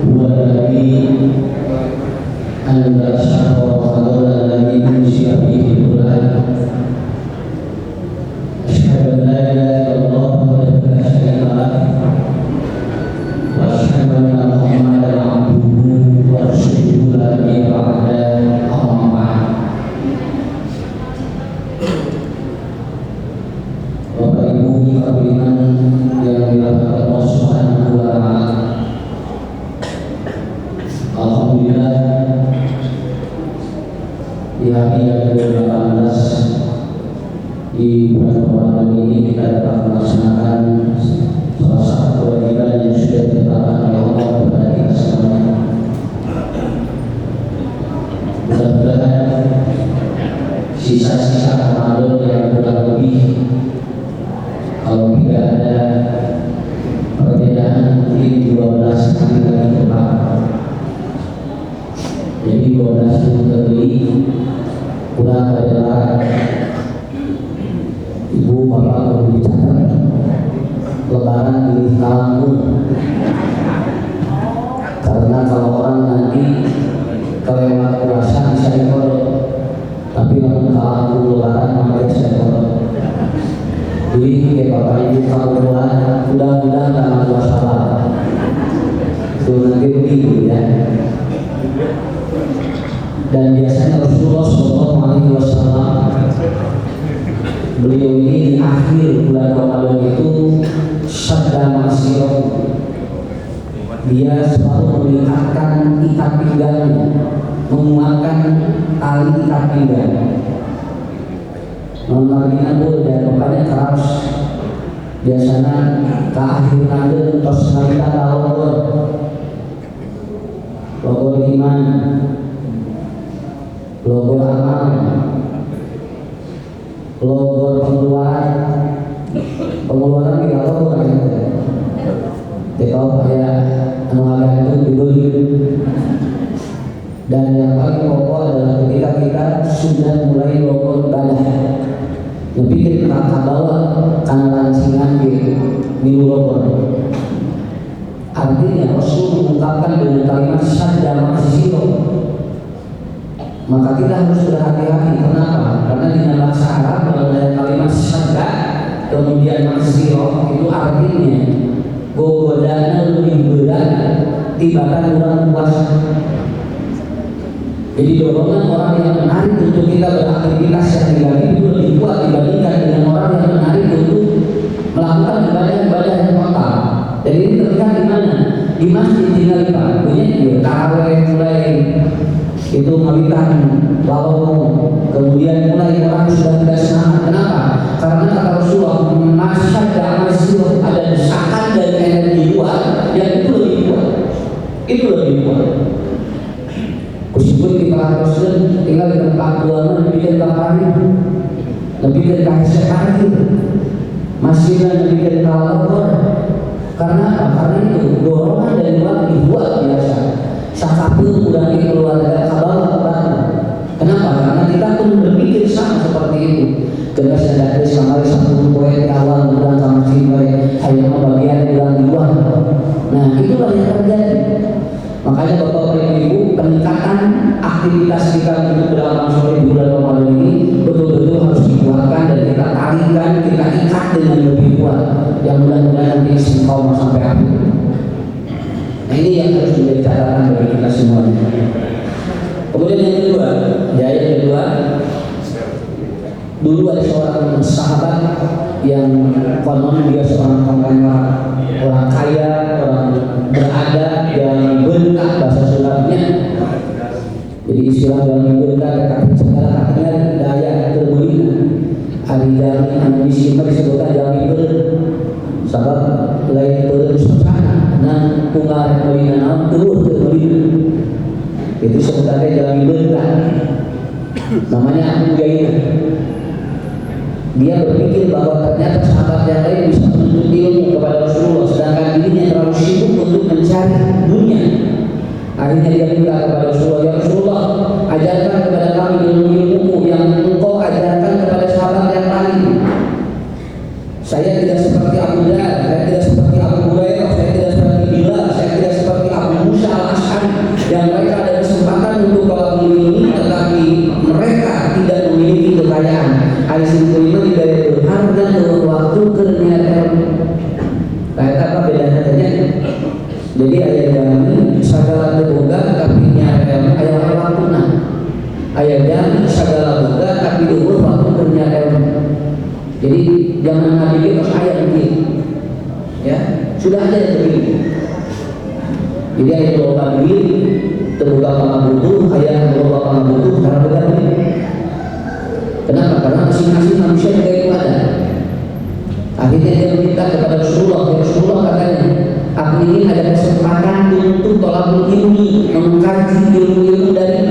هو الذي أنزل شهر رمضان الذي أنزل فيه القرآن أشهد أن لا إله إلا الله وحده لا شريك له وأشهد أن محمدا عبده ورسوله لا نبي بعده أما بعد. Bapak Ibu Kaliman yang dirahmati Allah Subhanahu wa Ta'ala, alhamdulillah di hari yang ke-18 di bulan Ramadan ini kita dapat melaksanakan salah satu kewajiban yang sudah ditetapkan oleh Allah kepada kita semuanya. Mudah-mudahan sisa-sisa Ramadan yang kurang lebih, kalau tidak ada perbedaan, mungkin 12 hari lagi ke depan. Jadi 12 itu terdiri kurang adalah ibu bapak perlu dicatat lebaran di kalangan, karena kalau orang nanti kelewat puasa bisa dikodok, tapi kalau lebaran maka bisa dikodok. Jadi kayak bapak ibu kalau keluar mudah-mudahan tak puasa lah, itu nanti begitu ya. Dan biasanya Rasulullah SAW, beliau ini di akhir bulan Ramadan itu sadda masyarakat, dia selalu meningkatkan ikat pinggangnya, menguatkan tali ikat pinggang. Mengenalnya pun dan rupanya keras. Biasanya ke akhir nanti tos kita logo iman, logo amal, logo pengeluaran kita logo kan kita kayak mengalami itu dibeli. Dan yang paling pokok adalah ketika kita sudah mulai logo ibadah, lebih kita bawa karena lancingan di logo. Artinya Rasul mengungkapkan dengan kalimat sadda masyarakat. Maka kita harus berhati-hati. Kenapa? Karena di dalam bahasa Arab mengenai kalimat sadda kemudian masyarakat itu artinya gogodana lebih berat tibakan orang puasa. Jadi dorongan orang yang menarik untuk kita beraktivitas yang dilalui itu lebih kuat dibandingkan dengan orang yang menarik untuk melakukan ibadah-ibadah yang total. Jadi ini terlihat di mana? Di masjid tinggal Pak, punya tarawih mulai itu melihat lalu kemudian mulai orang sudah tidak semangat. Kenapa? Karena kata Rasulullah, masih ada desakan dan energi luar yang itu lebih kuat. Itu lebih kuat. Meskipun kita harus tinggal di tempat tuan lebih dari hari, lebih dari kasih hari, masih lebih dari kalor. Karena apa? Karena itu dorongan dari luar dibuat biasa. Sakapun udah keluar dari kabel baru. Kenapa? Karena kita pun berpikir sama seperti itu. Kita sadar kemarin satu poin di awal bulan sama si hanya bagian bulan di luar. Nah itulah yang terjadi. Makanya Bapak Ibu, peningkatan aktivitas kita untuk beramal soleh di bulan Ramadan ini betul-betul harus dikuatkan dan kita tarikan, kita ikat dengan lebih kuat. Yang mudah-mudahan nanti istiqomah sampai akhir. Nah ini yang harus menjadi catatan bagi kita semuanya. Kemudian yang kedua, dulu ada seorang sahabat yang konon dia seorang orang kaya, orang berada yang bentak bahasa Sundanya. Jadi istilah yang bentak artinya daya terbelina. Hari jami anu disimpan disebutkan jami ber, sebab lain berusaha dan pungar melina terus terbelina. Itu sebutannya jami bentak. Namanya Abu Jainah. Dia berpikir bahwa ternyata sahabat yang lain bisa menuntut ilmu kepada Rasulullah, sedangkan dirinya terlalu sibuk untuk mencari dunia. Akhirnya dia minta kepada Rasulullah, ya Rasulullah, ajarkan kepada kami ilmu-ilmu yang engkau ajarkan kepada sahabat yang lain. Saya tidak seperti Abu Dhar, saya tidak seperti Abu Hurairah, saya tidak seperti Bilal, saya tidak seperti Abu Musa jami sagala boga tapi nyata aya waktuna. Aya jami sagala boga tapi eueuh waktu keur nyata. Jadi jangan ngadili terus aya begini. Ya, sudah ada yang begini. Jadi aya loba duit, terbuka pangabutuh, aya loba pangabutuh cara berbagi. Kenapa? Karena masing-masing manusia juga itu ada. Akhirnya dia meminta kepada Rasulullah. Ya Rasulullah katanya, aku ingin ada kesempatan untuk tolabul ilmi, mengkaji ilmu-ilmu dari.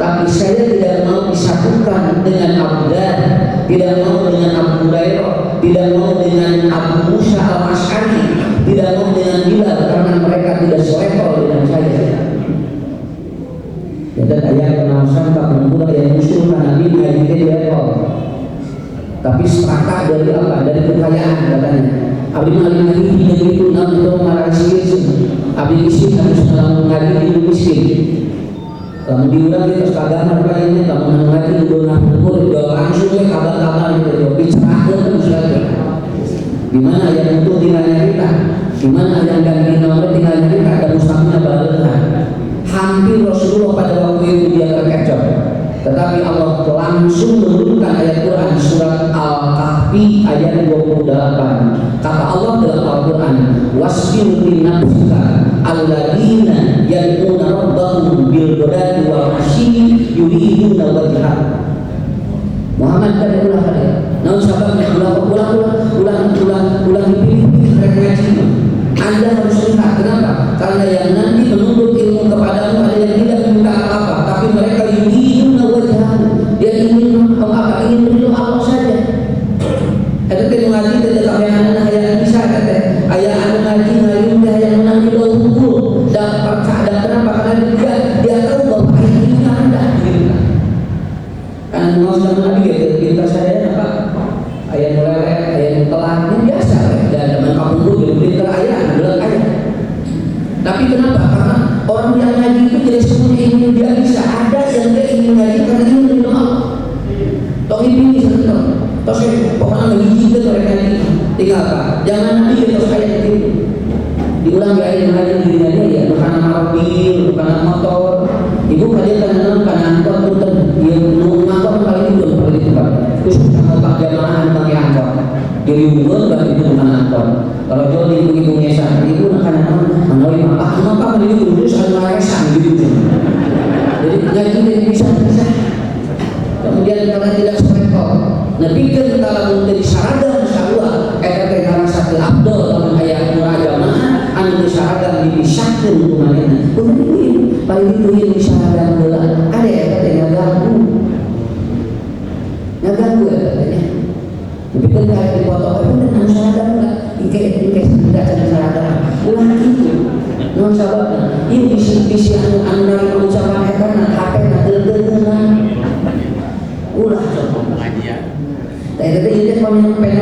Tapi saya tidak mau disatukan dengan Abdan, tidak mau dengan Abu Hurairah, tidak mau dengan Abu Musa al-Asy'ari, tidak mau dengan Bilal karena mereka tidak selevel dengan saya. Dan ayat pengawasan tak bermula yang musuh Nabi ngaji di level. Tapi strata dari apa? Dari kekayaan katanya. Abdi ngaji di negeri itu nam itu marah miskin. Abdi miskin harus ngaji di miskin. Kamu diundang di atas agama lainnya, kamu ngaji di dona pukul, langsung ke kabar-kabar gitu, bicara misalnya. Di mana yang untuk tinggalnya kita, di mana yang ganti nomor tinggalnya kita, ada muslimnya barulah. Hampir Rasulullah pada waktu itu dia terkecoh. Tetapi Allah langsung menurunkan ayat Quran surat Al-Kahfi ayat 28. Kata Allah dalam Al-Quran, wasbir li nafsika alladzina yad'una rabbahum bil ghadati wal 'ashyi yuriduna wajhah. Muhammad kan ulah kali. Naon sababnya ulah dipilih frekuensi. Anda harus lihat kenapa? Karena yang nanti menuntut ilmu kepadamu ada yang tidak minta apa-apa, tapi mereka yuriduna wajhah. Dia ingin apa? Ingin ridho Allah saja. Ada teh ngaji teh kabehan aya bisa kata. Aya anu ngaji ngayun teh yang menang ridho hukum. Dan kenapa? Karena dia tahu bahwa ini Anda gitu. Kan mau sama Nabi gitu, pintar saya apa? Ayat meleleh, ayat telah ini biasa dan teman kampung itu pintar ayat, bilang ayat. Tapi kenapa? Karena orang yang ngaji itu tidak semuanya ingin dia bisa. Ada yang dia ingin ngaji karena ingin ridho Allah. Toh ini sentuh. Toh saya pokoknya lagi kita mereka ini tinggal apa? Jangan nanti terus ayat itu diulang di ayat ngaji dirinya dia ya. Bukan mobil, bukan motor. Ibu kajian karena angkot punten. Yang angkot paling itu paling itu pak. Khusus sama pak jamaah pakai angkot. Jadi umur berarti itu bukan angkot. Kalau jual ibu ngesan, ibu akan menolak apa ini terus ada resan gitu. Jadi ngaji bisa. Kemudian karena tidak serekor, nepikeun kalau menjadi syahada insyaallah eta teh satu abdul lamun aya murajamaah anu syahada dipisahkeun ku manehna. Kumaha paling dituin syahada heula ada eta teh ngaganggu eta teh. Nepikeun ka di foto pun anu syahada enggak ike tidak ada syahada. Ulah kitu. Naon sababna? Ieu bisi anu narima ucapan eta na HP na deuleunan. Ulah pengajian. Tapi itu fenomena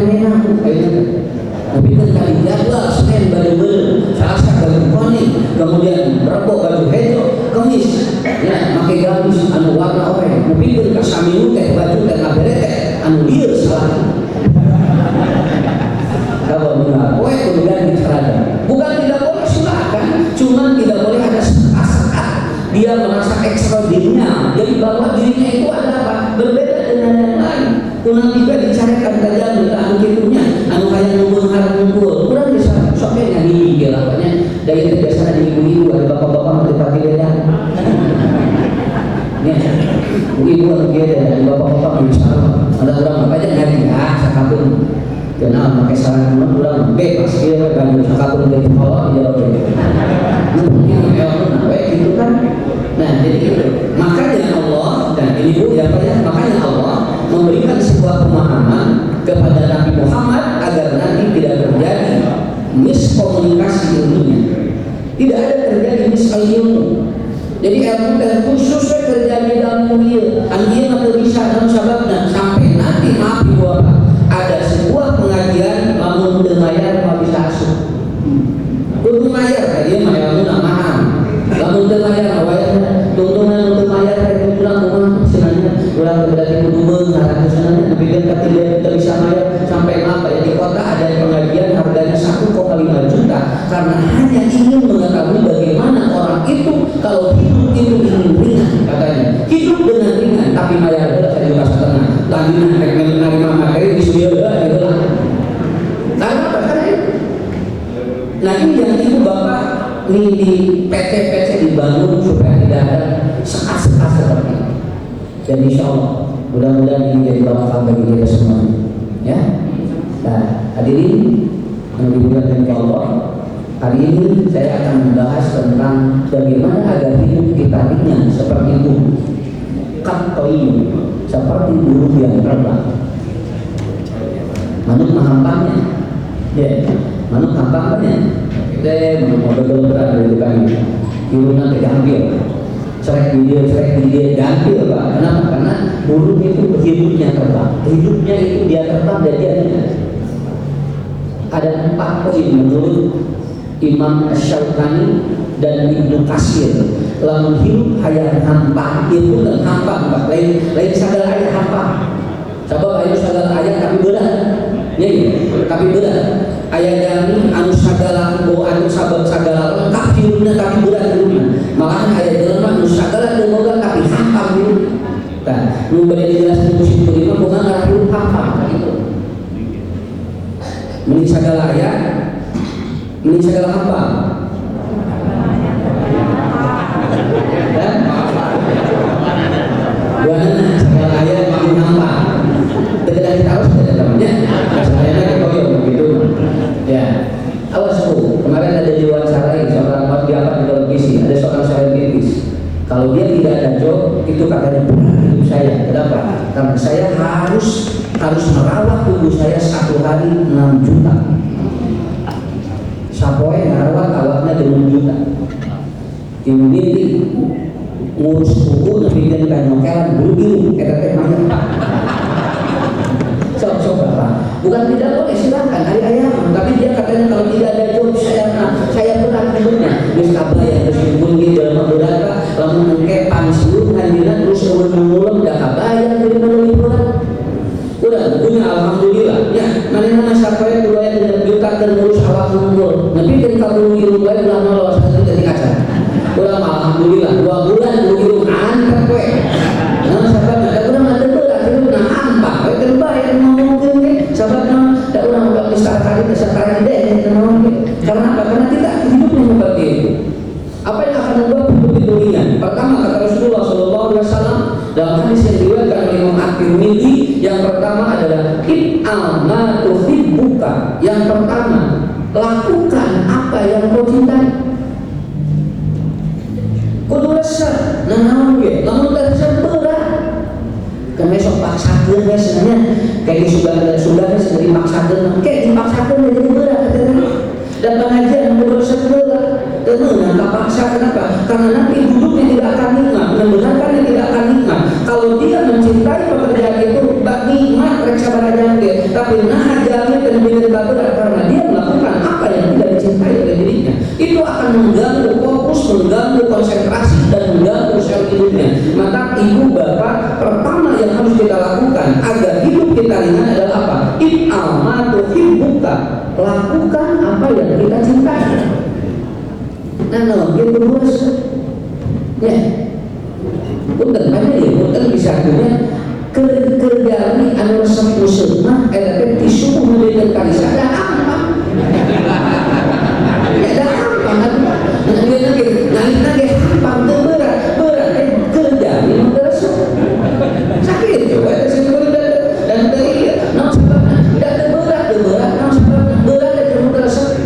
tapi kan kali jadwal Senin baju Selasa baju kuning, kemudian Rabu baju hijau, Kamis ya pakai gamis anu warna oranye, tapi kan kasamiu teh baju teh ngaberete anu lieur salah. Kalau benar, kowe kudu ganti seragam. Bukan tidak boleh silakan, cuma tidak boleh ada sekat-sekat dia merasa ekstra dirinya, jadi bahwa dirinya itu ada apa? Berbeda dengan yang lain. Kurang juga dicarikan kajian anu kitunya, anu kaya ngumpul harap ngumpul. Kurang bisa soknya nyanyi dia lapanya. Dari itu biasanya di ibu-ibu ada bapak-bapak nanti pagi beda. Nih, ibu anu beda dan bapak-bapak bisa. Ada orang apa aja nyanyi sakapun. Kenal pakai sarung orang bebas dia kan sakapun dari bawah dia jauh. Itu kan. Nah, jadi itu. Makanya Allah dan ini Bu ya Pak ya, makanya Allah memberikan sebuah pemahaman kepada Nabi Muhammad agar nanti tidak terjadi miskomunikasi ilmunya. Tidak ada terjadi misilmu. Jadi ilmu khusus terjadi dalam ilmu. Anjir atau bisa dalam sababnya sampai nanti maaf Ibu Bapak ada sebuah pengajian namun berbayar mau bisa asuh. Kudu bayar dia mah mahal. Lamun teu bayar awalnya tuntunan untuk bayar kayak pulang rumah senangnya ulang berarti kudu mengharap senangnya dipikir tidak bisa bayar sampai apa ya di kota ada pengajian harganya 1,5 juta karena hanya ingin mengetahui bagaimana PT-PT dibangun supaya tidak ada sekat-sekat seperti itu. Dan insya Allah mudah-mudahan ini jadi barokah bagi kita semua. Ya. Nah, hadirin yang dimuliakan Allah, hari ini saya akan membahas tentang bagaimana agar hidup kita ringan seperti itu, katoim, seperti burung yang terbang. Manut mahampangnya, ya, manut hampangnya. Kita mau betul berat dari kami, burungnya tergambil. Serek dia ganti Pak. Kenapa? Karena burung itu hidupnya terbang. Hidupnya itu dia terbang dan dia tidak. Ada 4 poin menurut Imam Asy-Syaukani dan Ibnu Katsir. Lamun hidup hayang hampa itu dan hampa Pak. Lain sagala aya hampa. Sabab aya sagala aya tapi berat. Ya, tapi berat. Aya jami anu sagala anu sabab sagala lengkap hidupnya tapi berat hidupnya. Malahan aya jelema anu sagala teu boga tapi hampa hidupnya. Tah, nu bade dijelaskeun ku situ lima bukan arah hidup hampa gitu. Meni sagala aya, meni sagala hampa. Dan buana sagala aya makin hampa. Tidak tahu sudah namanya. Saya koyo begitu. Ya. Awas Bu, kemarin ada diwawancarai seorang diangkat di televisi, ada seorang selebritis. Kalau dia tidak ada job, itu katanya benar hidup saya. Kenapa? Karena saya harus merawat tubuh saya 1 hari 6 juta. Sapoe merawat awaknya 6 juta. Ini ngurus tubuh nepikeun ka nokelan bulu eta teh mah. Coba Pak, bukan tidak boleh silakan hari ayam, tapi dia katanya kalau tidak ada job saya berat hidupnya. Geus kabaya geus dipungi dalam berat Pak, lamun engke pansiun handina terus ulun-ulun da kabaya jadi meuli berat. Udah punya alhamdulillah. Ya, manehna sapoe kudu aya 3 juta keur ngurus awak unggul. Nepi teh ka bulu irung bae ulah lolos hati jadi kaca. Udah alhamdulillah 2 bulan bulu irung antep we. Nah, sabab ada urang ada berat hidupna hampa, we terbayar sababnya tak orang buat besar kali deh karena apa? Karena kita hidupnya seperti itu. Apa yang akan membuat hidup di dunia? Pertama kata Rasulullah SAW dalam hadis yang diriwayatkan oleh Imam At-Tirmidzi, yang pertama adalah if'al ma tuhibbuka. Yang pertama, lakukan apa yang kau cintai. Kudu resep, naon ge? Lamun teu resep berat. Kan besok paksakeun we sebenarnya kayak sudah sendiri paksakeun kayak dipaksakeun jadi berat katanya. Dan pengajian berusaha berat tenang paksa. Kenapa? Karena nanti hidupnya tidak akan nikmat, mendengarkannya tidak akan nikmat. Kalau dia mencintai pekerjaan itu bak nikmat rek sabaraha ge, tapi nah jalannya dan bikin berat karena dia melakukan apa yang tidak dicintai oleh dirinya. Itu akan mengganggu fokus, mengganggu konsentrasi dan mengganggu sel hidupnya. Maka ibu bapak pertama yang harus kita lakukan agar hidup kita ringan adalah apa? If'al ma tuhibbuka. Lakukan apa yang kita cintai. Nah, dia berbuat ya. Punten mana ya? Punten bisa punya kerjaan anu resep musuhna eta tisu kemudian kali sada apa? Ada apa? Nah, dia lagi apa berat kerjaan yang resep. Sakit coba ada sebenarnya dan dari non sebabnya tidak berat non sebabnya berat dan resep.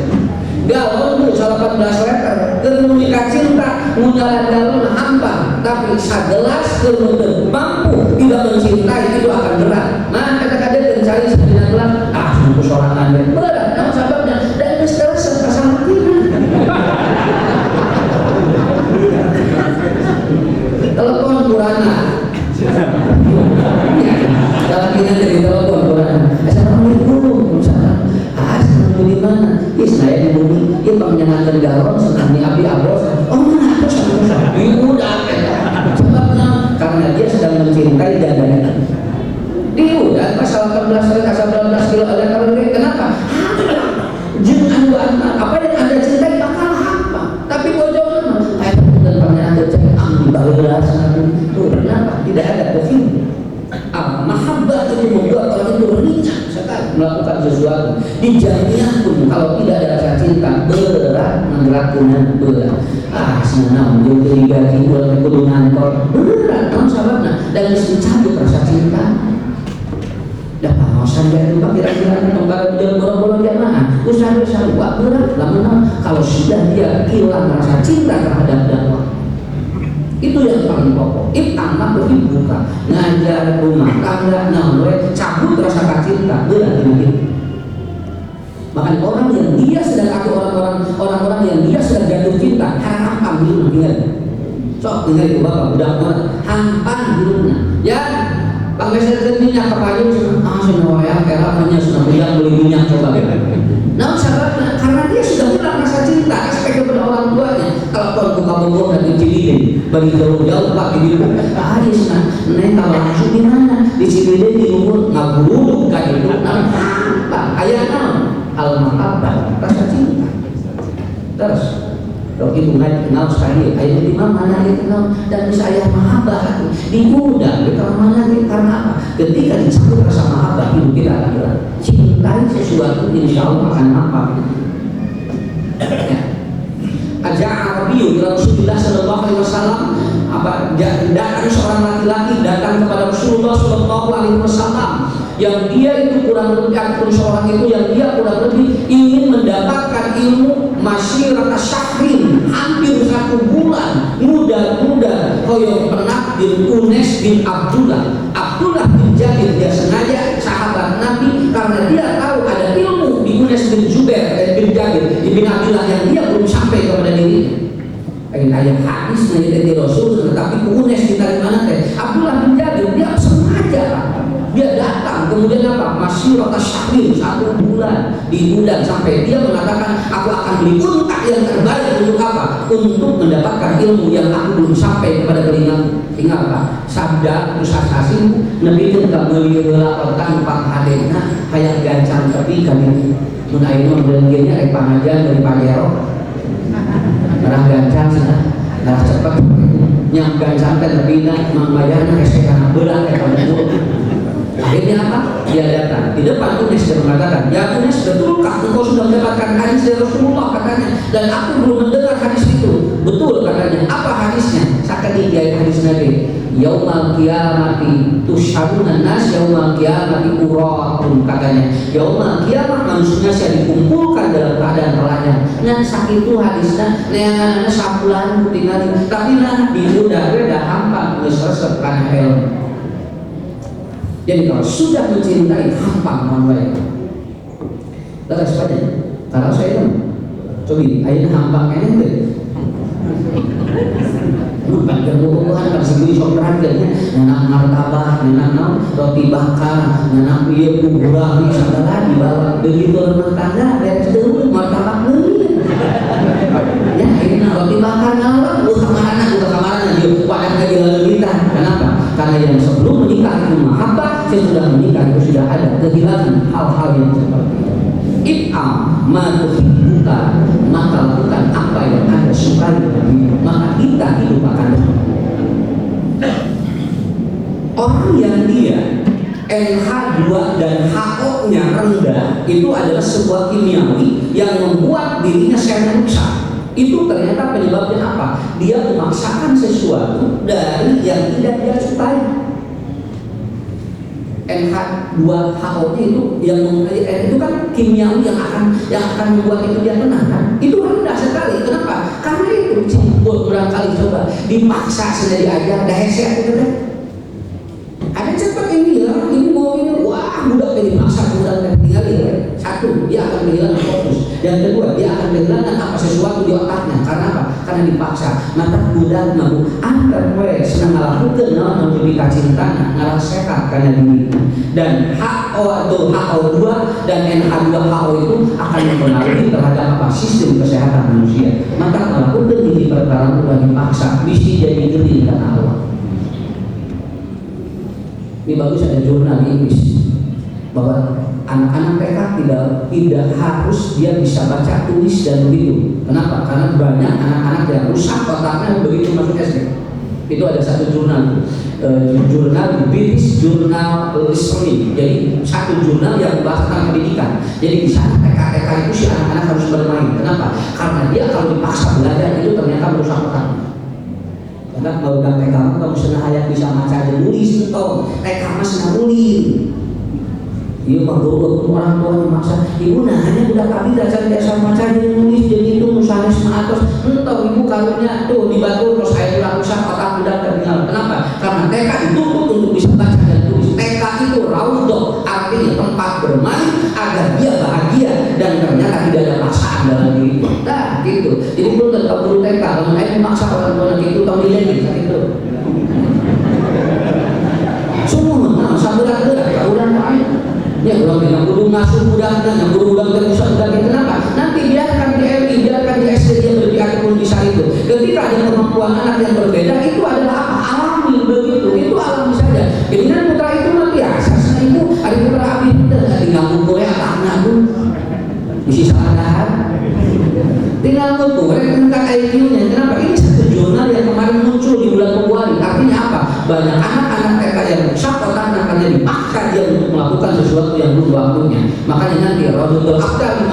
Galon tuh 18 liter kemudian cinta menjalan-jalan hampa, tapi segelas kemudian mampu tidak mencintai itu akan berat. Nah kadang-kadang mencari 9 gelas sungguh sorangan berat. Nah sebabnya dan mesti serta sama kita telepon kurana dalam kita dari telepon kurana assalamualaikum misalnya di mana? Saya di bumi, ini pengenangan galon senangnya api abos. Oh mana? Ibu dah. Sebabnya karena dia sedang mencintai dadanya. Dia udah pasal 18 kilo ada kalori. Kenapa? sesuatu. Di jamiah pun kalau tidak ada rasa cinta, berat menggerakkan berat. Senang jadi gaji buat kudu ngantor, berat non sahabatna dan mesti cabut rasa cinta. Dah pahosan dia itu kira-kira kembali jalan bola-bola jamaah, usaha-usaha berat lama kalau sudah dia hilang rasa cinta terhadap dakwah. Itu yang paling pokok. Anak lebih buka ngajar rumah tangga, cabut rasa cinta berat ini. Makanya orang yang dia sedang atau orang-orang yang dia sedang jatuh cinta, hampan dulu ingat. Sok dengar itu bapak udah banget, hampan dulu. Ya, bang Mesir minyak kepada semua ya, kerapanya sudah bilang beli minyak coba. Nah, sahabat, karena dia sudah hilang rasa cinta aspek kepada orang tuanya. Kalau kau buka bobor dan Ciwidey, bagi jauh-jauh pak di dulu. Iya senang. Neng kalau langsung di mana? Di Ciwidey di umur ngabuluk kan itu. Apa? Ayah nam al-mahabbah rasa cinta. Terus kalau ibu nggak kenal sekali, ayah di mana dia kenal dan bisa ayah mahabbah di gudang di kamar mana dia karena apa? Ketika disebut rasa mahabbah ibu kita adalah cintai sesuatu insya Allah akan apa? Ajaa Rabiu Rasulullah Sallallahu Alaihi Wasallam datang seorang laki-laki datang kepada Rasulullah Sallallahu Alaihi Wasallam yang dia itu kurang lebih seorang itu yang dia kurang lebih ingin mendapatkan ilmu masyirata syahrin hampir 1 bulan muda-muda koyong pernah bin Unes bin Abdullah bin Jabir. Dia sengaja sahabat Nabi karena dia tahu ada ilmu di Unes bin Jubair bin Jabir bin Abdullah yang dia belum sampai kepada dirinya. Ayat hadis dari Rasul tetapi Unes kita di mana teh Abdullah bin Jabir dia sengaja dia datang kemudian apa masyirata syahrin 1 bulan diundang sampai dia mengatakan aku akan beli unta yang terbaik untuk apa? Untuk mendapatkan ilmu yang aku belum sampai kepada telinga. Ingat Pak, sabda pusat asing Nabi tidak beli-bela otak 4 hadena hayang gancang tapi kami mun ayeuna belenggenya rek pangajan dari Pajero. Arah gancang sana, arah cepat yang gancang teh terpindah membayarnya esek karena berat ya kamu. Akhirnya apa? Dia datang di depan Unes dan mengatakan, ya Unes betulkah engkau sudah mendapatkan hadis dari Rasulullah katanya dan aku belum mendengar hadis itu. Betul katanya. Apa hadisnya? Sakadi dia hadis Nabi. Yaumal qiyamati tusyaruna nas yaumal qiyamati uratun katanya. Yaumal qiyamah manusia dikumpulkan dalam keadaan telanjang. Ngan sakit itu hadisnya neangan sabulan tinggal tapi nah di udara dah hampa geus resep kana ilmu. Jadi kalau sudah mencintai hampang manusia, terus pada kalau saya coba ayeuna hampang ini tuh, bukan kebutuhan pas segini shoperan kan, nana martabak, nana roti bakar, nana ieu kuburan segala dibawa begitu rumah tangga beres dulu martabak dulu, ya ini roti bakar ngawak, buka kamarana dia wadah kehilangan kita, kenapa? Karena yang sebelum menikah itu mahabbah, sudah menikah itu sudah ada kehilangan hal-hal yang seperti itu. It'am ma tuhibbuka, maka lakukan apa yang Anda sukai maka kita hidup akan orang yang dia NH2 dan HO-nya rendah itu adalah sebuah kimiawi yang membuat dirinya sangat rusak. Itu ternyata penyebabnya apa? Dia memaksakan sesuatu dari yang tidak dia sukai. NH2HO itu yang itu kan kimiawi yang akan membuat itu dia tenang kan? Itu rendah sekali. Kenapa? Karena itu cimbul berangkali coba dipaksa sendiri aja dah hesek gitu kan. Ada cepat ini ya, ini mau ini wah budak dipaksa budak tinggal ya. Satu, dia akan kehilangan fokus. Yang kedua, dia akan kehilangan apa sesuatu di otaknya. Karena apa? Karena dipaksa. Maka budak mau antar gue senang ngalakukan naon untuk dikacintana ngalah sehat karena diri. Dan HO atau HO2 dan NH2HO itu akan mempengaruhi terhadap apa sistem kesehatan manusia. Maka melakukan ini perkara sudah dipaksa, bisa jadi geli karena Allah. Ini bagus ada jurnal Inggris bahwa anak-anak TK tidak harus dia bisa baca tulis dan begitu. Kenapa? Karena banyak anak-anak yang rusak otaknya begitu masuk SD. Itu ada satu jurnal, jurnal British Journalism. Jadi satu jurnal yang membahas tentang pendidikan. Jadi di sana TK itu si anak-anak harus bermain. Kenapa? Karena dia kalau dipaksa belajar itu ternyata merusak otak. Karena kalau udah TK kamu senang ayat bisa baca aja nulis itu. TK mas senang nulis. Iya kalau orang tua memaksa ibu hanya budak kami dasar biasa baca jadi nulis jadi itu misalnya sematos entah ibu karunya tuh dibantu terus saya pulang usah otak budak tertinggal. Kenapa? Karena TK dituntut untuk bisa baca dan tulis. TK itu raudhah, artinya tempat bermain agar dia bahagia dan ternyata tidak ada paksaan dalam diri. Nah gitu. Jadi belum tetap perlu TK. Kalau saya memaksa orang tua itu tahu nilai gitu. Semua nah sabudak-budak udah lain. Ya orang bilang guru ngasuh budaknya, yang guru udah terusah budaknya. Kenapa? Nanti biarkan di RI, biarkan di SD dia berpihak pun bisa itu. Ketika ada kemampuan anak yang berbeda, itu adalah apa? Alami begitu, itu alami saja. Jadi kan putra itu mah biasa. Ibu ada putra api udah nggak diganggu korea anak pun bisa salah. Tinggal ngutu, mereka IQ-nya. Kenapa? Ini satu jurnal yang kemarin muncul di bulan Februari. Artinya apa? Banyak anak-anak TK yang rusak otaknya karena dipaksa dia untuk melakukan sesuatu yang belum waktunya. Makanya nanti Raudhatul Afkar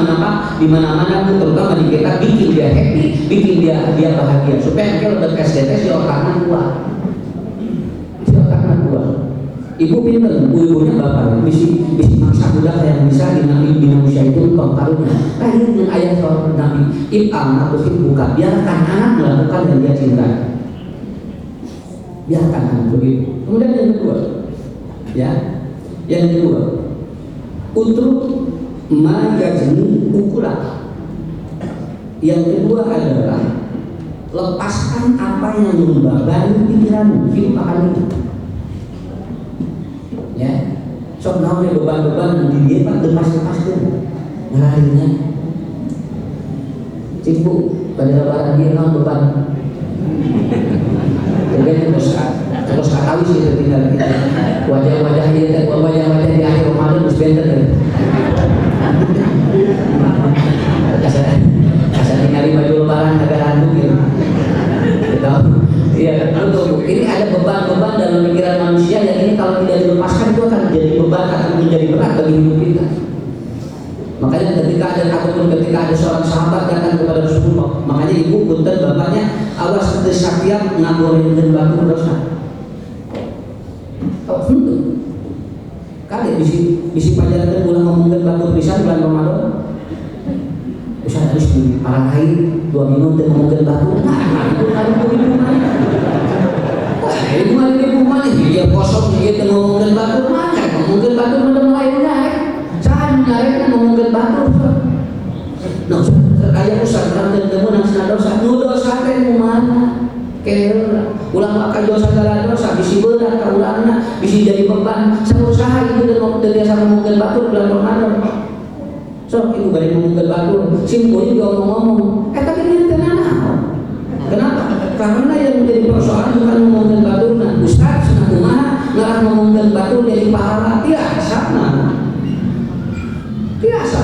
di mana-mana pun terutama di kita bikin dia happy, bikin dia bahagia supaya kalau udah tes dia otaknya kuat. Dia otaknya kuat. Ibu pinter, ibunya bapak, bisi maksa budak yang bisa di manusia itu engkau karunia. Tadi dengan ayat Nabi, ib'am atau buka, biarkan anak melakukan yang dia cintai. Biarkan anak begitu. Kemudian yang kedua, ya, yang kedua, untuk mengaji ukuran. Yang kedua adalah lepaskan apa yang membebani pikiranmu. Hidup akan itu. Ya, so naonnya beban-beban di dia pak lepas-lepaskan ngelarinya cipu pada lebaran dia naon beban jadi terus katawi sih tinggal wajah-wajah dia wajah-wajah di akhir Ramadan terus benter kasar tinggali baju lebaran agak handuk gitu. Iya, ini ada beban-beban dalam pikiran manusia yang ini kalau tidak dilepaskan itu akan menjadi beban, akan menjadi berat bagi hidup kita. Makanya ketika ada seorang sahabat datang kepada Rasulullah, makanya ibu punten bapaknya awas setiap ngagorin dan batu dosa. Oh, tentu. Kali bisi pelajaran ulang ngomongin batu pisan bulan Ramadan. Bisa harus para lain 2 minit dan ngomongin batu. Nah, itu kalau ibu mana? Ibu mana? Dia kosong dia ngomongin batu mana? Ngomongin batu mana mulai menarik? Saya menarik ngomongin batu. Nah, kayak usah dan temu nang dosa. Nu dosa teh mana? Kira ulang makan dosa segala dosa bisi berat ka urangna, bisi jadi beban. Saha itu dan ngomongin batu bulan Ramadan. So, ibu bari ngomongin batu, simpulnya dia ngomong. Tapi dia tenang. Kenapa? Karena yang menjadi persoalan bukan ngomongin batu. Nah, Ustaz, senang kumaha ngarang ngomongin batu dari pahala. Biasa, biasa.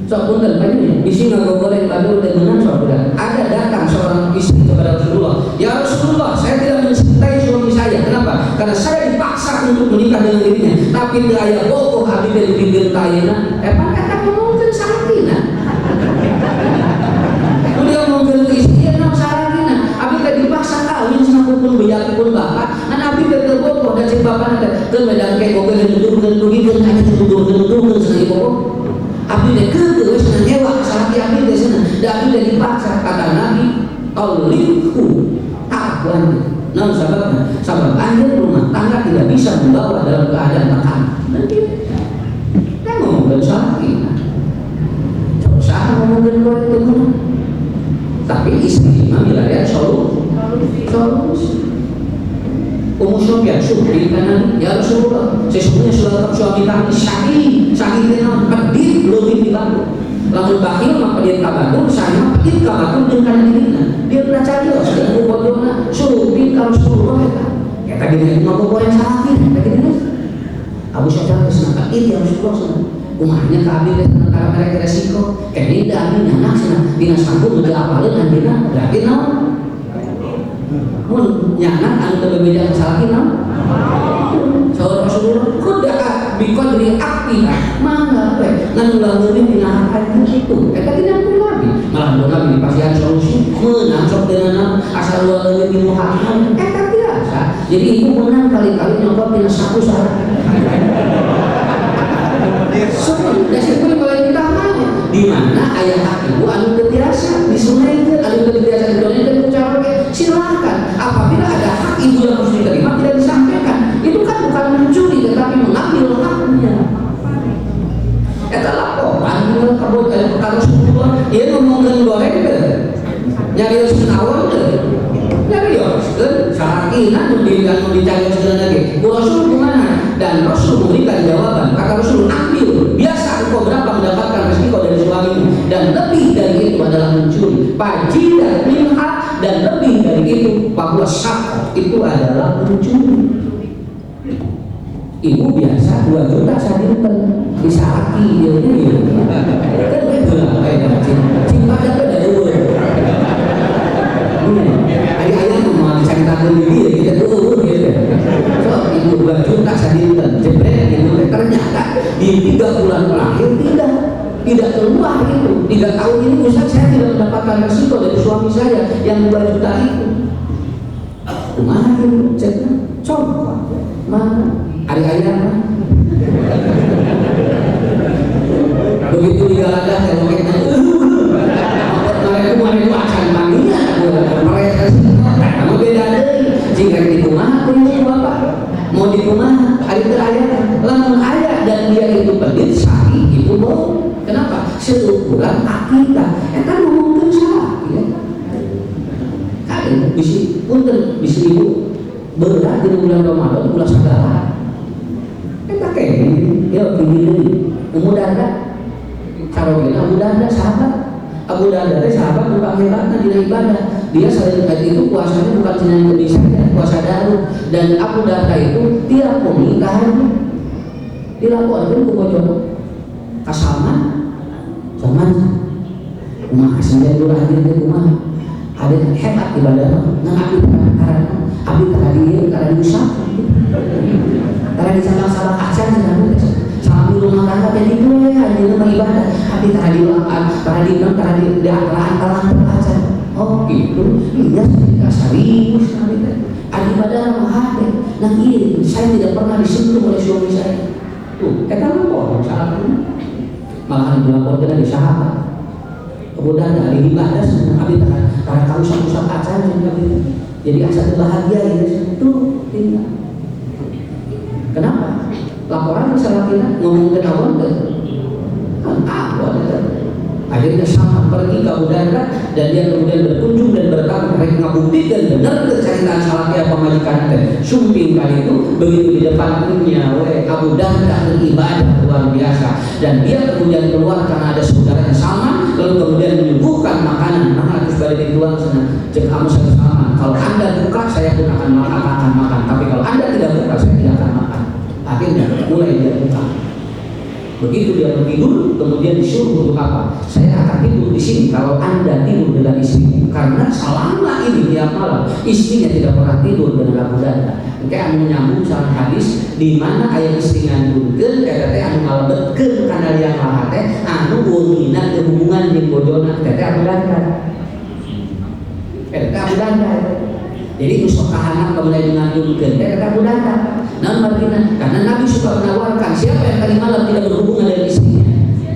So, punten banyak. Isi ngagogolin batu dan menang saudara. Ada datang seorang istri kepada Rasulullah. Ya Rasulullah, saya tidak mencintai suami saya. Kenapa? Karena saya dipaksa untuk menikah dengan dirinya. Tapi daya bokoh habis dari bibir tayana. Emang kata ngomongin sakinah. Dia ngomongin istrinya nak sakinah. Habis tadi dipaksa kawin sama pun bejaki pun bapak. Kan habis dari bokoh dan si bapak nanti ke medan kayak gogel dan dudukan hanya dudukan sekali bokoh. Habis dia ke senang nyewa salaki habis dia senang. Dan habis dia dipaksa kata Nabi tauliku takwan. Nah sebab anjir rumah tangga tidak bisa membawa dalam keadaan makan. Nanti kita ngomongin sakinah. Usaha ngomongin keluarga itu. Tapi istri mamilah ya solusi. Ummu Sufyan di kanan ya Rasulullah. Sesungguhnya suami kami sahih dengan pedih lebih dibantu. Lamun bakhil maka dia kabatur, saya mah pedih kabatur dengan dirinya. Dia pernah cari loh, sudah bodohna suruh kalau suruh ya tadi dia mau goreng salatin tadi dia. Abu Sufyan senang ini ya Rasulullah. Umahnya kami karena mereka resiko. Kini dah ini anak sana dinas kampung udah apalin andina berarti naon? mun nyanak anu teu bebeda salaki naon saur Rasulullah kuda biqadri aqti mangga we ngan laweun dina hati kitu eta dina Nabi malah Nabi dipasihan solusi meunang sok deunana asal laweun di Muhammad eta biasa jadi ibu menang kali-kali nyokot dina saku syarat semua dasar kulit mulai ditambah di mana ayah hak ibu anu biasa disunaikan anu biasa disunaikan ucapan silakan apabila ada hak ibu yang harus diterima tidak disampaikan itu kan bukan mencuri tetapi mengambil haknya eta laporan kalau Rasulullah dia ngomongin goreng nyari senawar nyari sahakinan anu dicari lagi Rasul gimana dan Rasul memberikan jawaban kata Rasul ambil biasa engkau berapa mendapatkan resiko dari suamimu dan lebih dari itu adalah mencuri pajidah minha dan lebih dari itu bahwa syak itu adalah mencuri ibu biasa 2 juta sadinten disaki dia kan betul lah kayak cinta ada dari ayah-ayah mau ceritakan dia kita tuh gitu so ibu 2 juta sadinten jebret itu ternyata di 3 bulan terakhir tidak keluar itu 3 tahun ini Ustaz saya tidak mendapatkan resiko dari suami saya yang 2 juta itu kumaha itu cerita coba mana ayah-ayah begitu digaladah saya roketnya mereka akan manggilnya mereka kamu beda deh jika di rumah punya bapak mau di rumah ada ayah lamun ayah dan dia itu pelit sari itu bohong kenapa seukuran akidah kan ngomongin sari ya kan bisi punten bisi ibu berat di bulan Ramadan bulan segala kita kayak gini ya begini mudah-mudahan karena mudah-mudahan sahabat Abu Darda sahabat bukan hebatnya di ibadah dia selain itu puasanya bukan cuma Indonesia puasa Daud dan Abu Darda itu tiap pernikahan dilakukan ke bojono kasaman zaman kumaha sampai dulu hadir ke kumaha ada hebat ibadah nang abdi karena diusap karena disabang-sabang acan sama rumah tangga jadi gue hanya rumah ibadah tapi tadi di antara acan oh gitu iya saya serius ada ibadah mahal nah iya saya tidak pernah disentuh oleh suami saya tuh kita lupa salah malahan dilaporkan di sahabat kemudian dari ibadah tapi karena kamu usap acan jadi asal bahagia itu tinggal kenapa laporan masalah kita ngomong ke awal kan awal akhirnya sama pergi ke Abu Darda dan dia kemudian berkunjung dan berkata mereka ngabuktikan benar keceritaan salahnya pemajikan teh sumping kali itu begitu di depan punya Abu Darda beribadah luar biasa dan dia kemudian keluar karena ada saudara yang sama lalu kemudian menyuguhkan makanan terus balik dituang sana cek kamu saya sama kalau anda buka saya pun akan makan tapi kalau anda tidak buka saya tidak akan makan akhirnya mulai dia buka begitu dia tidur kemudian disuruh untuk apa saya akan tidur di sini kalau anda tidur dengan istri karena selama ini tiap malam istrinya tidak pernah tidur dengan Abu Darda kayak menyambung salah hadis di mana ayah istri ngandungkeun eta teh anu ngalebetkeun kana liang lahat teh anu wengina hubungan jeung bojona eta teh Abu Darda eta Abu Darda jadi usah kahanak kemudian ngandungkeun teh eta Abu Darda nah artinya karena Nabi suka menawarkan siapa yang tadi malam tidak berhubungan dengan istrinya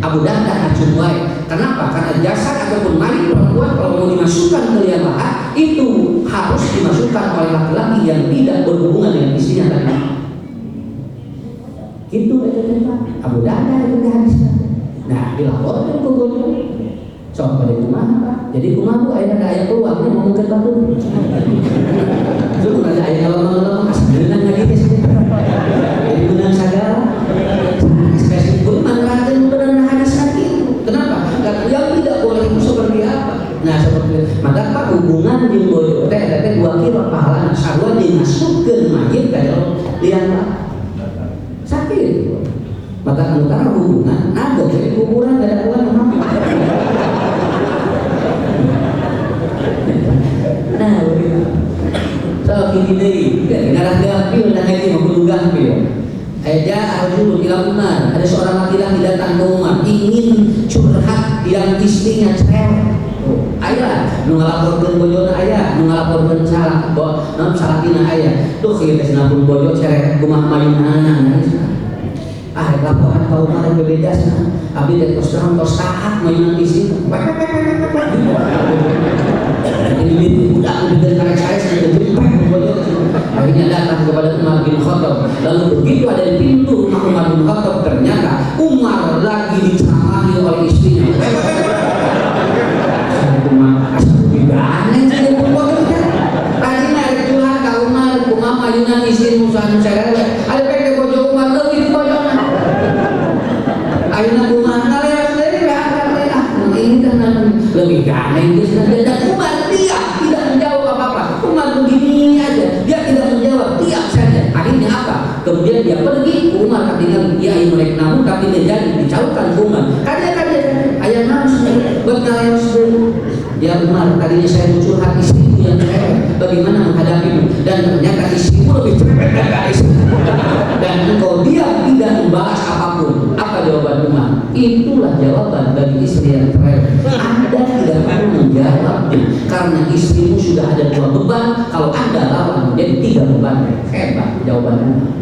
Abu Darda acun wae kenapa? Karena jasad ataupun mani perempuan kalau mau dimasukkan ke liang lahat itu harus dimasukkan oleh laki-laki yang tidak berhubungan dengan istrinya tadi gitu aja Abu Darda itu hadisnya nah dilaporkan ke guru coba pada rumah apa jadi rumah bu ayah ada ayah keluar dia ngomong ke batu itu ada ayah kalau kasih berenang lagi jadi berenang segala spesifik pun menerangkan berenang hadis lagi kenapa? Karena yang tidak boleh itu seperti apa nah seperti maka apa hubungan di boyo teh ada 2 kilo pahala sarua dimasukkan mayit ke dalam liang sakit maka antara hubungan ada jadi kuburan ada kuburan nah begitu deui. Ngalah gampil dan ngaji mah kudu gampil. Aja Arjun ila Umar, ada seorang laki-laki datang ke Umar ingin curhat yang istrinya cerewet. Ayah, nu ngalaporkeun bojona ayah, nu ngalaporkeun salah, salahtina ayah. Tuh kieu teh sinapun bojo cerewet kumaha mayunana. Ah, laporan ka Umar bebedasna. Abdi teh tos terang tos taat mayunan istri. Ini budak udah karek saya jemput bojo. Akhirnya datang kepada Umar bin Khattab. Lalu begitu ada di pintu rumah Umar bin Khattab, ternyata Umar lagi dicamari oleh istrinya. Tadi naik curhat ke Umar, kumah mayunan istri musuhan cerewet. Ada pake bojo Umar lagi di bojona. Akhirnya kumah ngalih sendiri ini kan lebih gane itu dan Umar tidak menjawab apa-apa. Umar begini aja, dia tidak menjawab, diam saja. Akhirnya apa? Kemudian dia pergi. Umar ketinggalan, dia ingin mereka namun tapi terjadi dicaukan Umar. Kadia ayah nafsu berkalian dulu. Ya Umar, tadinya saya mau curhat istriku yang cerewet, bagaimana menghadapimu? Dan ternyata istrimu lebih cerewet dari istri. Dan engkau diam tidak membahas apapun. Apa jawaban Umar? Itulah jawaban bagi istri yang cerewet. Anda tidak perlu menjawabnya karena istrimu sudah ada 2 beban. Kalau Anda lawan menjadi 3 beban. Hebat jawabannya.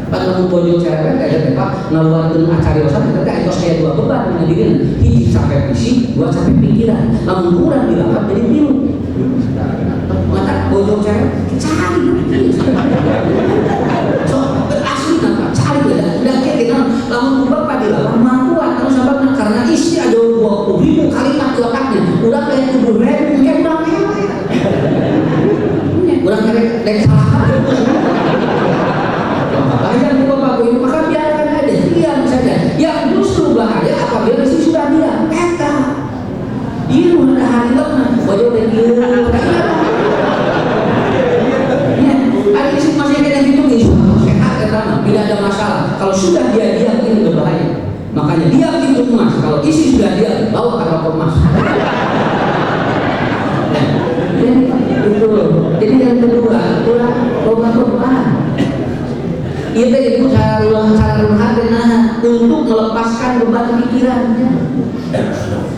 Pada bojo cerewet ada Pak ngaluarkeun acariosan ternyata etos kayak 2 beban dengan dirinya. Hiji sampai fisik, 2 sampai pikiran. Namun kurang dilawat jadi pilu. Mata bojo cerewet cari. So, asli nampak cari udah kayak gitu. Lamun bapak dilawat mampuan kalau sababna karena istri ada 20.000 kalimat wakatnya. Udah kayak 7.000 kayak urang hewe. Urang kayak salah. Bahaya bapak ibu, maka biarkan aja, diam saja. Yang justru bahaya apabila si sudah diam. Dia ada hari lemah, wajah dan dia. Ada isi masih ada yang hitung isu sehat karena tidak ada masalah. Kalau sudah dia diam ini berbahaya. Makanya diam itu emas. Kalau isi sudah diam, bawa ke toko emas. Itu. Jadi yang kedua, kurang. Itu cara hati untuk melepaskan beban pikirannya.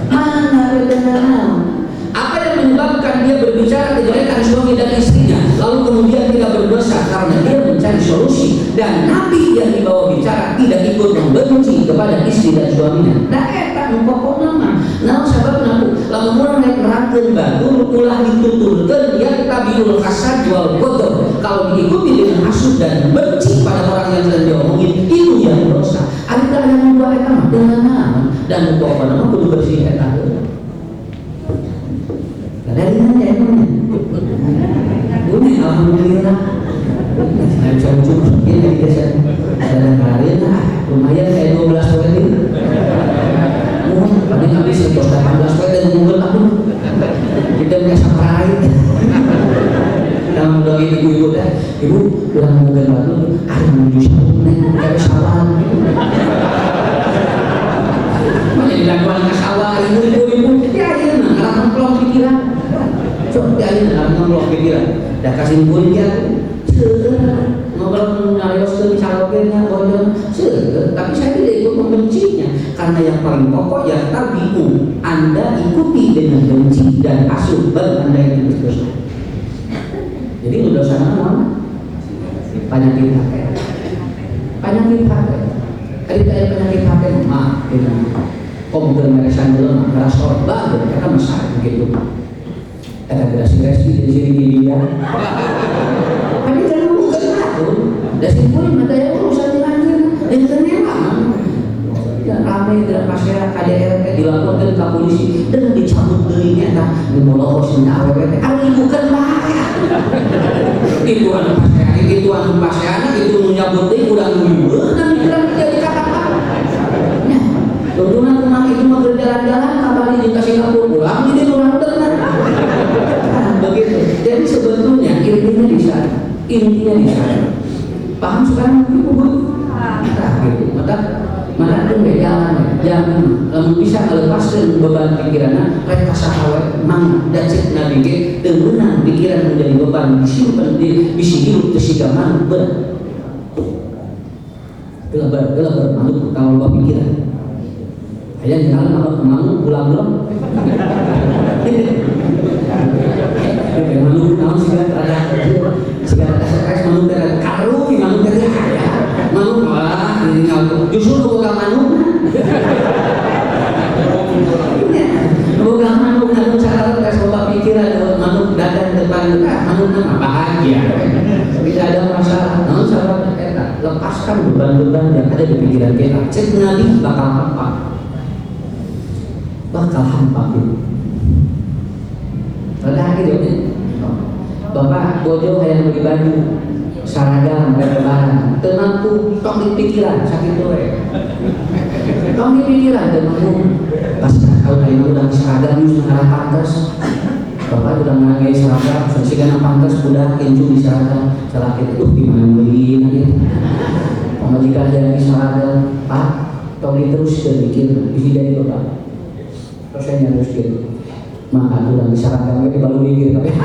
Mana benar? Apa yang menyebabkan dia berbicara kejelekan suami dan istrinya, lalu kemudian tidak berdosa karena dia mencari solusi. Dan Nabi yang dibawa bicara tidak ikut membenci kepada istri dan suaminya. Nah, eta pokok nama. Nah, sahabat naku, lalu orang naik nerangkeun batu, ulah dituturkeun yang tabiul kasad wal qadar. Kalau diikuti dengan hasud dan benci pada orang yang sedang diomongin, itu yang dosa. Ada yang dua eta mah dengan nama dan pokok nama kudu bersih eta. Dari mana emangnya? Bumi alhamdulillah. Saya coba ini dari desa. Ada kalian lumayan kayak 12 poin ini. Paling habis 18 poin dan mundur aku. Kita punya samparai. Dalam doa ibu dah, ibu udah mau batu, ada menuju sabun, kayak sawah. Mana dilakukan ke sawah ibu. Ya iya nah, ngarang pelong pikiran. Coba dia ngarang pelong pikiran. Dah kasih pun dia. Ngobrol nyarioskeun calogeuna bodoh tapi saya tidak ikut membencinya karena yang paling pokok yang tabi'u Anda ikuti dengan benci dan hasud baru Anda yang berdosa. Jadi dosa mana? Penyakit hati. Ada penyakit hati mah dengan komputer meresan dulu mah rasa baru kita masalah begitu. Ada gerasi-gerasi di sini dia. Tapi jangan bukan satu. Dari poin mata yang urusan lanjut dan ternyata tidak ramai tidak pasca KDRT dilaporkan ke polisi dengan dicabut dirinya tak dimolosnya AWT. Ini bukan bahaya. Itu anu pasca itu menyabut diri udah ngulur dan tidak dikatakan. Nah, tentunya rumah itu mau berjalan-jalan kembali di Singapura pulang jadi orang benar. Begitu. Jadi sebetulnya intinya di sana. Paham sekarang ibu? Nah, gitu. Maka itu jalan. Jangan bisa melepaskan beban pikirannya. Mereka sahabat mang dan cek nabi ke temenan pikiran menjadi beban disimpan di bisi hidup kesiga manuk berat. Gelar manuk kalau lo pikiran. Ayah kenal manuk pulang belum? Manuk tahu segala kas manuk dan karu manuk dari ayah. Manuk malah ini ngau justru bukan manuk. Bukan manuk cara kas otak pikiran manuk datang depan manuk nama bahagia. Tidak ada masalah. Namun sahabat kita lepaskan beban-beban yang ada di pikiran kita. Cek nabi bakal hampa gitu. Padahal gitu Bapak bojo hayang beli baju seragam lebaran tenang tuh tong di pikiran sakit tuh tong di pikiran tenang pas tahu hari udah seragam itu mengarah pantas Bapak udah menangai seragam sehingga pantas udah kencu di seragam seragam itu gimana beli gitu pemajikan jadi seragam Pak tong terus berpikir isi dari Bapak terus saya nyarus gitu maka udah di seragam itu baru mikir tapi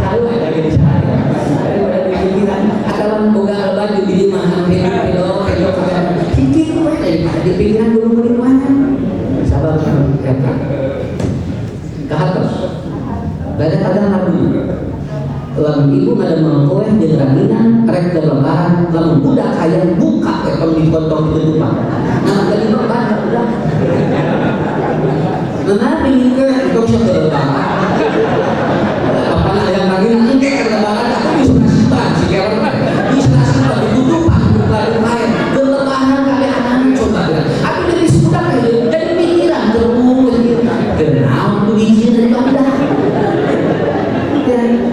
lalu ada di seragam ada di pikiran akalan boga baju di mana hello pikir di pikiran dulu beli mana sabar ke atas kadang-kadang lagu lalu ibu ada mengkoeh jeung ranginan rek ke lebaran lamun budak hayang buka kalau dipotong di depan nah jadi beban udah menarik ke itu bisa ke lebaran apa yang ranginan engke ke lebaran aku bisa nasiban si kewer bisa nasiban ditutupan lalu lain ke lebaran kali anak coba aku jadi budak jadi pikiran terus kenal tuh izin dari udah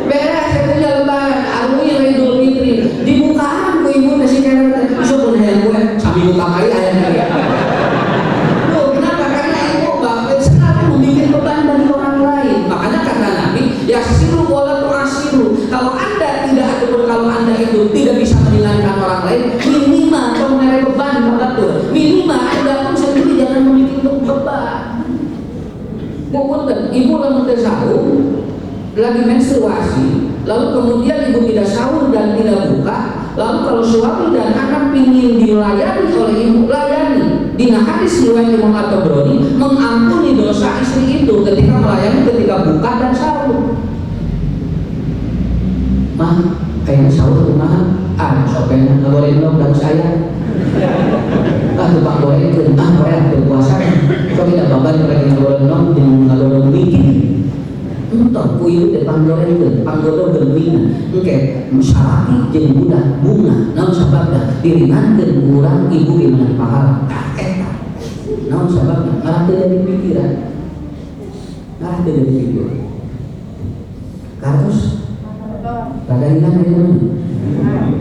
beres saya punya lebaran aku yang Idul Fitri dibukaan ku ibu nasi kewer iso pun hayang gue sambil buka kali ayam kali loh kenapa karena ibu bapak selalu membuat beban dari orang lain makanya kata Nabi ya siru wala tu'asiru kalau anda tidak ataupun kalau anda itu tidak bisa meringankan orang lain minimal kalau mereka beban betul minimal anda pun sendiri jangan membuat beban ibu lamun tersahur lagi menstruasi, lalu kemudian ibu tidak sahur dan tidak buka, lalu kalau suami dan anak ingin dilayani oleh ibu, layani. Dina hadis riwayat Imam At-Tabrani mengampuni dosa istri itu ketika melayani, ketika buka dan sahur. Mah, kayaknya sahur mah, sopen ngegoreng dong dan saya. Tukang goreng itu, goreng berpuasa. Kok tidak babat mereka ngegoreng dong, ngegoreng bikin. Entah kuyu de panggoreng panggodo gelwina engke musarati jeung budak bunga naon sababna diringankeun urang ibu gimana pahala eta naon sababna ngarah teu jadi pikiran karos rada hilang aya mana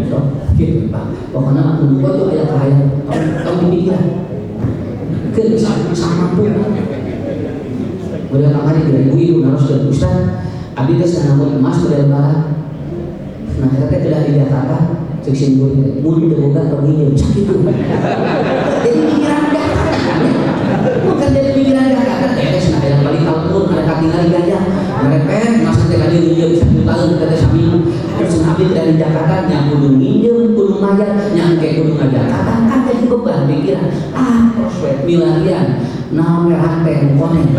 sok kitu Pak pokona aku bodo aya kahayang tong dipikiran keun sama pun modal kamari dari ibu naros dan ustaz abdi teh sanamut emas modal barang nah eta teh kedah di Jakarta cek simbol mun teu boga tong hijau sakitu jadi pikiran Jakarta bukan jadi pikiran Jakarta teh nah yang balik kalpun ada katingali gajah merepet masa teh kali hijau bisa tahun kata sambil harus abdi dari Jakarta nya kudu hijau kudu ngajar nya engke kudu ngajar kadang jadi beban pikiran prospek milarian naon rantai konek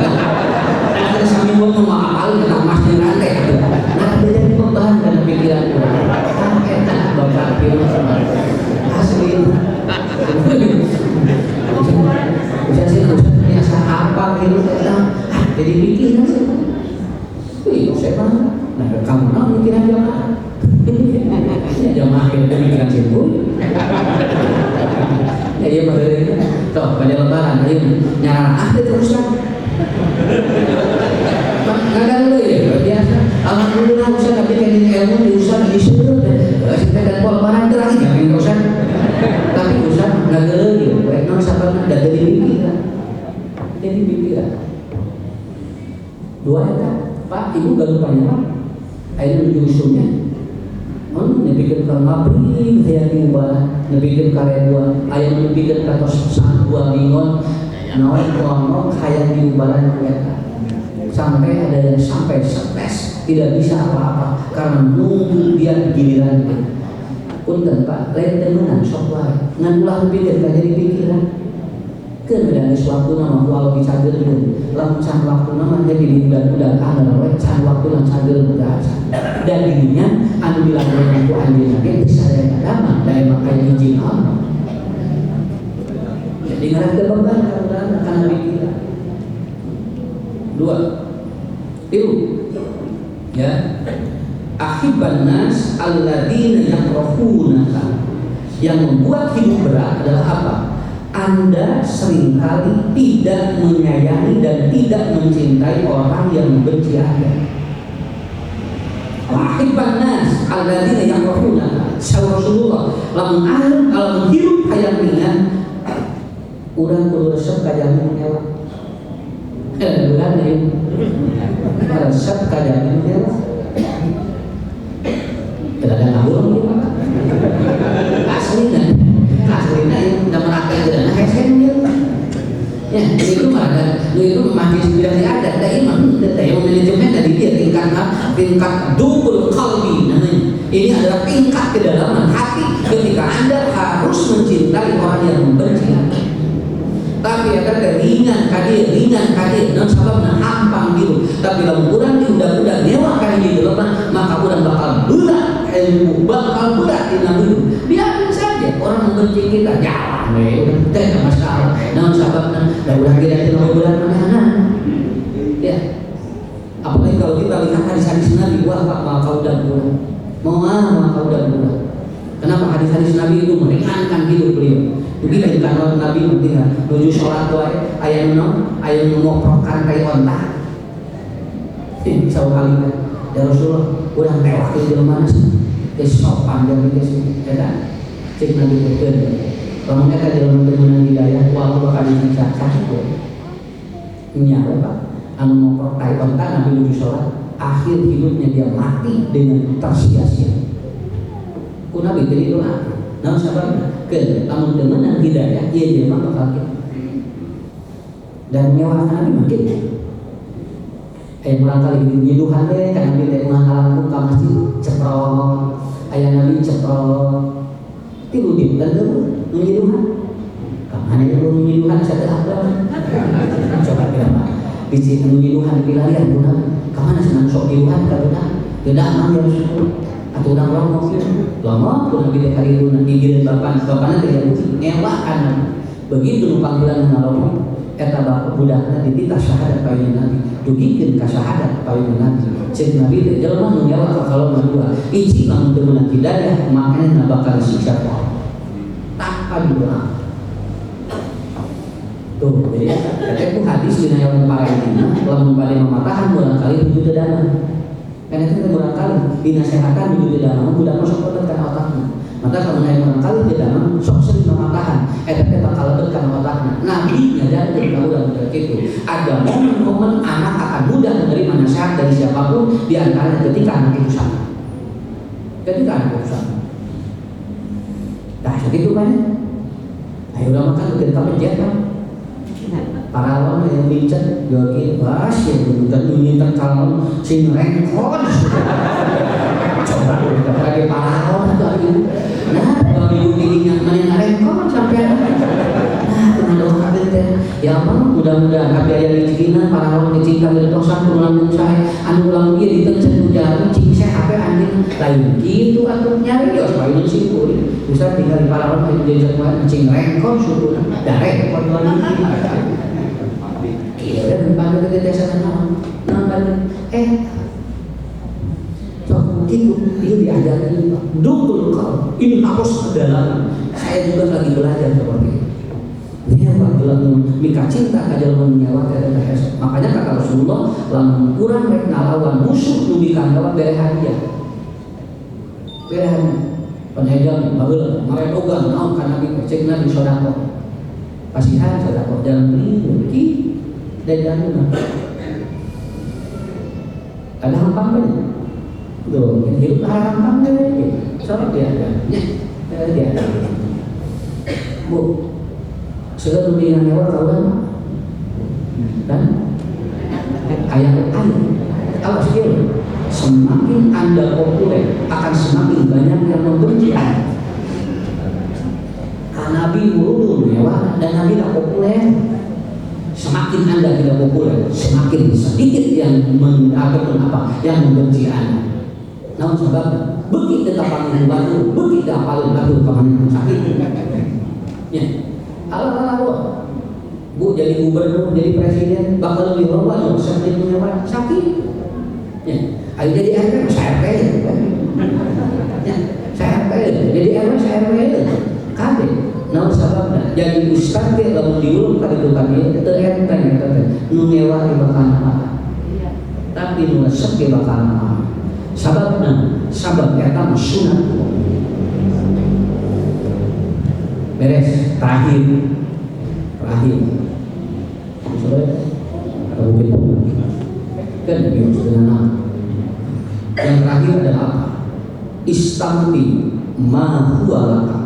ada sambil buat memahal tentang mas dan rantai nah jadi beban dan pikiran enak bapak pilih asli bisa sih biasa apa gitu jadi pikiran sih saya paham nah kamu mau pikiran jamaah jamaah itu pikiran sibuk ya iya bener toh pada lebaran ayo nyarang itu Ustaz kadang lu ya biasa alhamdulillah Ustaz tapi kayak ilmu di Ustaz di situ kita dan lebaran terakhir ya Ustaz tapi Ustaz nggak geli ya baik non sabar ada jadi pikiran dua ya Pak ibu gak lupa ya Pak ayo menuju usulnya nepikeun ka ngabring hayang diubah nepikeun ka redua aya nepikeun ka tos dua bingon naon ngomong hayang diubahan ku eta sampai ada yang sampai stres tidak bisa apa-apa karena nunggu dia giliran. Punten Pak, lain temenan sok wae ngan ulah pikir ka jadi pikiran. Kemudian suatu nama kalau dicagerkeun lamun can waktu nama jadi budak-budak anger we can waktu lan cager budak dan dirinya anu dilakukan ku anjeunna ge geus sadaya agama da emang aya izin Allah. Jadi ngarep beban karena pikiran. Dua. Itu ya. Akhibban nas alladzina yakrahunaka. Yang membuat hidup berat adalah apa? Anda seringkali tidak menyayangi dan tidak mencintai orang yang membenci Anda. Akhibban nas alladzina yakrahunaka. Rasulullah lamun alim kalau hidup hayang ringan urang kudu resep ka jamin hewan. Bulan ini resep ka jamin hewan. Tidak ada ngawur gitu Pak. Aslinya yang udah merakai jalan hesennya. Ya, itu mah itu masih sudah ada. Ada imam, ada manajemen dari dia tingkat dukul qalbi namanya. Ini adalah tingkat kedalaman hati ketika Anda harus mencintai orang yang membenci Anda. Tapi ya kan ringan kadir dan sababna hampang gitu. Tapi lamun urang diudah-udah nyewa ka hiji jelema maka urang bakal berat ilmu bakal berat dina hidup. Biarin saja orang membenci kita jalan we udah teh masalah. Naon sababna? Da urang ge teh berat manehna. Ya. Apalagi kalau kita lihat hadis-hadis Nabi wah maka udah berat. Maka udah berat. Kenapa hadis-hadis Nabi itu meringankan hidup beliau? Begitu kan Nabi penting nuju sholat wae aya nu ngoprokan kai onta. Sawali ya Rasulullah urang teh waktu jelema sih geus sopan jeung geus eta cek Nabi betul. Lamun eta jelema teh meunang hidayah wa Allah bakal dicacat. Nya Pak anu ngoprok kai onta Nabi nuju sholat akhir hidupnya dia mati dengan tersia-sia. Ku Nabi teh doa. Nah sababna ke lamun demenan hidayah ieu jelema bakal kitu. Dan nyawa Nabi makin mulai kali nyiduhan teh kan Nabi teh ngalamun ka masjid ceprot aya Nabi ceprot tilu di dan nyiduhan ka mana lu nyiduhan saeueuh coba kira Pak bisi nyiduhan di lalian kuna ka mana senang sok nyiduhan ka budak tidak mah ya atau urang ngomong lama pun Nabi teh kariruna digireun bapana teh ngewakan begitu nu panggilan ngalomong eta bapak budakna dititah syahadat paeun Nabi dugikeun ka syahadat paeun Nabi cek Nabi teh jelema nu nyawa ka kalona dua hiji lamun teu meunang hidayah makana bakal siksa Allah tanpa doa tuh jadi eta ku hadis dina yang paraeuna lamun bade mamatahan barangkali tujuh tedana karena itu barangkali dinasehatkan tujuh tedana budak masuk ke otakna maka kalau naik barangkali tedana sok sering mamatahan eta teh bakal lebet ka otakna Nabi nyadakeun ka urang kitu ada momen-momen anak akan mudah menerima nasihat dari siapapun di antaranya ketika anak itu salah nah segitu kan ayo udah makan udah kita pencet kan para lawan yang lincet jokin was ya bukan menginginkan calon sing rengkon coba kita pakai para lawan itu nah kalau ibu bikinnya mana rengkon sampai nah dengan doa teh ya Allah mudah-mudahan kabeh aya rezekina para lawan dicinta dari dosa kulang saya anu ulang ieu ditencet nu jalan cing saya HP anjing lain kitu atuh nyari jos bae nu simpul bisa tinggal di para lawan anu jadi kuat cing rengkon syukurna da rengkon lagi iya kan pada ketetesan naon so itu diajarin dukul kau ini harus dalam saya juga lagi belajar seperti itu nyawa dalam mika cinta ka jalma nyawa teh makanya kata Rasulullah lamun urang rek ngalawan musuh nu dikanggawan berehan dia berehan penhegang bageula mare ogan naon kana Nabi cek Nabi sedekah pasihan sedekah jalan beli dan jangan ada hampang kan loh hidup ada hampang kan soalnya dia ada bu sudah memberikan nyawa kawan dan kayak air. Awas dia, semakin Anda populer akan semakin banyak yang membenci Anda. Karena Nabi dulu mewah dan Nabi tidak populer. Semakin Anda tidak populer, semakin sedikit yang yang membenci Anda. Namun sebab begitu tapangan batu, begitu apalun batu tapangan sakit. Ya, Allah Bu jadi gubernur, jadi presiden, bakal lebih bawah seperti punya sakit. Ya, ayo jadi RT, saya RT. Ya, saya RT, jadi RW, saya RW. Kade, namun sebabnya jadi ustaz ke lamun diulung kali itu kami itu enteng ya teh, nu mewah di bakal apa, tapi nu resep di bakal apa. Sababna, sabab eta sunat. Beres, terakhir. Kan yang sederhana. Yang terakhir adalah apa? Istamti ma huwa laka.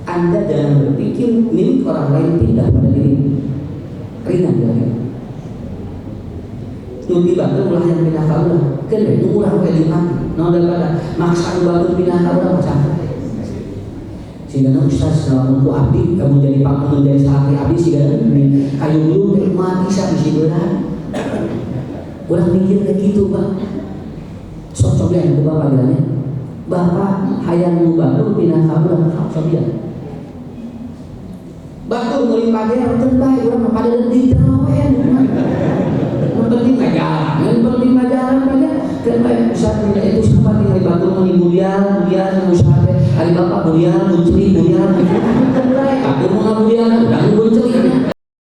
Anda jangan berpikir milik orang lain pindah pada diri. Ringan dari. Nuti bakal ulah yang pindah ka ulah. Kan nu urang we dimati. Naon daripada maksa bakal pindah ka ulah macam. Sehingga ustaz dalam untuk abdi kamu jadi pak menjadi santri abdi sehingga kayu dulu dari mati sa bisi berat. Urang mikir kayak gitu Pak. Sok coba yang bapak bilangnya. Bapak hayang nu batur pindah ka ulah sok dia. Batur meuli pade urang bae urang pada leutik terawen. Penting aja, yang penting aja kan ustaz itu siapa tinggal batur meni mulia usaha hari bapak mulia muncri mulia